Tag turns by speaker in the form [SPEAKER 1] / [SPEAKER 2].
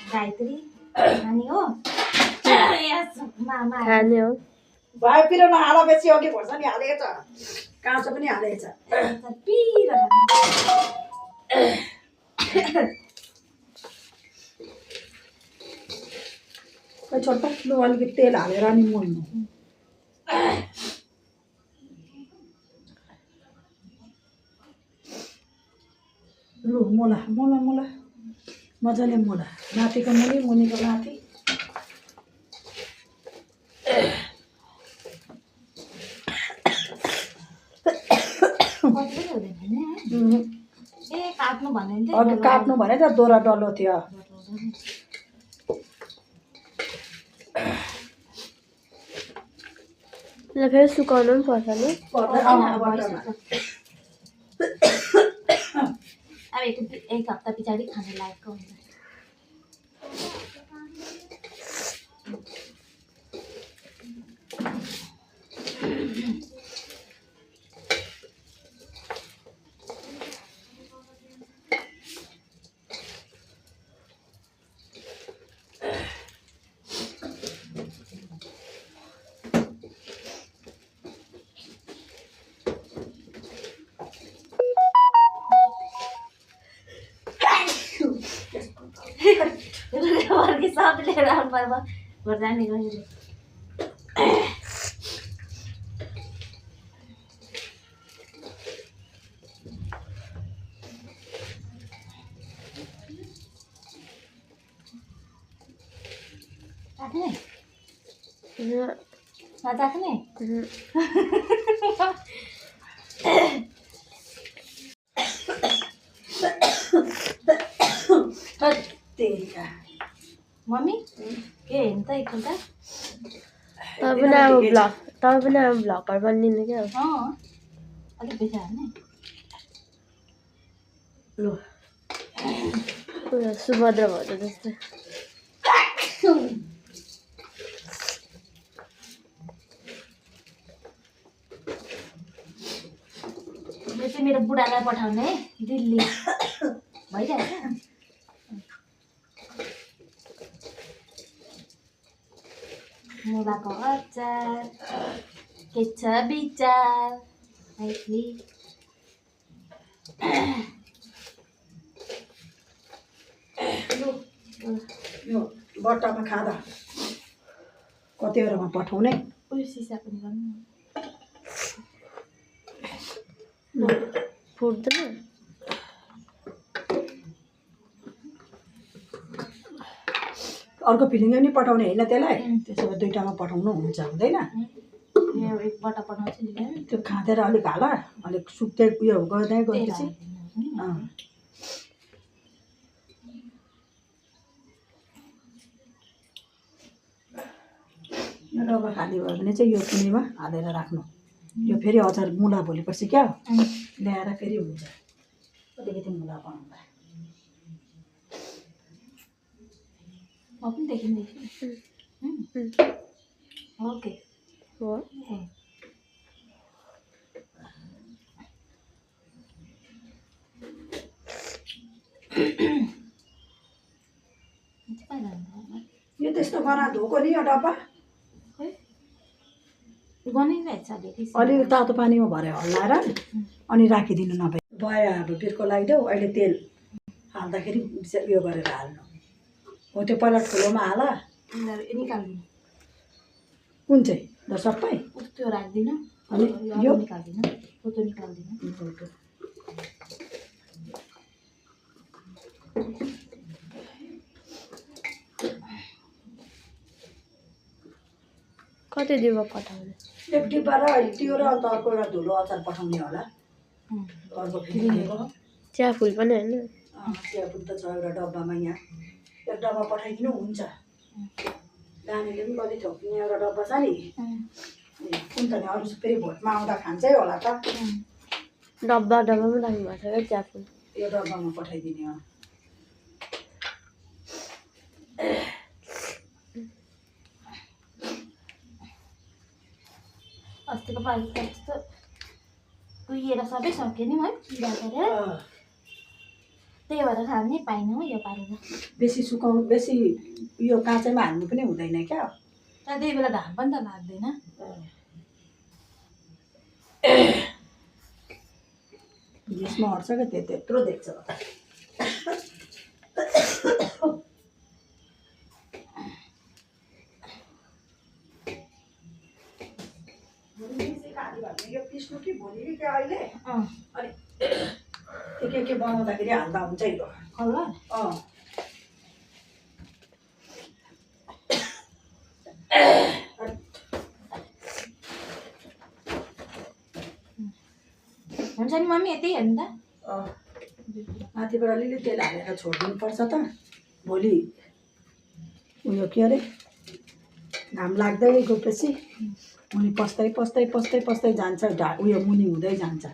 [SPEAKER 1] गायत्री खाने हो मामा
[SPEAKER 2] खाने हो
[SPEAKER 3] भाइ पिरो नहालेपछि अघि खोर्सानी हालेको छ काँचो पनि हालेको छ
[SPEAKER 1] पिरो
[SPEAKER 3] छोटो लु अलिकति तेल हालेर नि मोल्नु लु मोला मोला मोला मजाले मोला नातिको मुनि मुनिको नाति
[SPEAKER 1] ए काट्नु भन्यो
[SPEAKER 3] अघि काट्नु भने त दोरा डल्लो थियो
[SPEAKER 2] ल फेरि सुकाउनु पनि पर्छ नि
[SPEAKER 1] अब एक हप्ता पछाडि खान लागेको हुन्छ वर्गी सब लिएर आउनु पर्यो घर जाने गरी नचाख्ने मम्मी के हेर्नु त एकपल्ट
[SPEAKER 2] तपाईँ पनि अब भ्लगर बनिदिनु क्या
[SPEAKER 1] अलिक बेसी हाल्ने
[SPEAKER 2] ल सुभद्रा भयो जस्तै
[SPEAKER 1] यो चाहिँ मेरो बुढालाई पठाउने है दिल्ली भइरहेछ मुलाको अचार के छ विचार
[SPEAKER 3] यो बट्टामा खाँदा कतिवटामा पठाउने
[SPEAKER 1] उयो सिसा पनि गर्नु
[SPEAKER 2] फुट्दैन
[SPEAKER 3] अर्को फिलिङ्गै नि पठाउने होइन त्यसलाई त्यसो भए दुईटामा पठाउनु हुन्छ हुँदैन
[SPEAKER 1] एकपल्ट पठाउँछु नि
[SPEAKER 3] त्यो खाँदेर अलिक हाल अलिक सुक्दै उयो गर्दै गएपछि यो डब्बा खाली भयो भने चाहिँ यो कुनैमा हालेर राख्नु यो फेरि अचार मुला भोलिपर्सि क्या ल्याएर फेरि हुन्छ अलिकति मुला बनाउँदा
[SPEAKER 1] म पनि देखिँदैछु ओके
[SPEAKER 2] हो
[SPEAKER 3] यो त्यस्तो गना धोको नि यो डब्बा अलिअलि तातो पानीमा भरे हल्लाएर अनि राखिदिनु नभए बया अब बिर्को लगाइदेऊ अहिले तेल हाल्दाखेरि उयो गरेर हाल्नु हो त्यो पहिला ठुलोमा हाल
[SPEAKER 1] निकाल्दिनु
[SPEAKER 3] कुन चाहिँ ल सबै
[SPEAKER 1] त्यो राख्दिनँ
[SPEAKER 3] अनि यो
[SPEAKER 1] निकाल्दिनँ फोटो निकाल्दिनँ
[SPEAKER 2] कति डिब्बा पठाउने
[SPEAKER 3] एक डिब्बा र त्यो र अन्त अर्को एउटा धुलो अचार पठाउने होला अर्को फेरि
[SPEAKER 2] चिया फुल पनि होइन
[SPEAKER 3] चिया फुल त छ एउटा डब्बामा यहाँ एक डब्बा पठाइदिनु हुन्छ नानीले पनि कति थोक्ने एउटा डब्बा छ नि कुन त अरू फेरि भोटमा आउँदा खान्छै होला त
[SPEAKER 2] डब्बामा राख्नु भएको छ क्या चिया फुल
[SPEAKER 3] यो डब्बामा पठाइदिने हो
[SPEAKER 1] अस्तिको पालि त त्यस्तो कुहिएर सबै सक्यो नि है किरा गरेर त्यही भएर खानै पाइनँ यो पारेर।
[SPEAKER 3] बेसी बेसी यो काँचैमा हाल्नु पनि हुँदैन क्या।
[SPEAKER 1] तर त्यही बेला घाम पनि त लाग्दैन।
[SPEAKER 3] यसमा हट्छ क्या त्यत्रो देख्छ। यो पिस्नु कि भोलि कि क्या अहिले अनि के बनाउँदाखेरि हाल्दा हुन्छ यो
[SPEAKER 1] कलर हुन्छ नि मम्मी यति हेर्नु त।
[SPEAKER 3] माथिबाट अलिअलि तेल हालेर छोडिदिनुपर्छ त भोलि उयो के अरे घाम लाग्दै गएपछि मुनि पस्दै जान्छ उयो मुनि हुँदै जान्छ।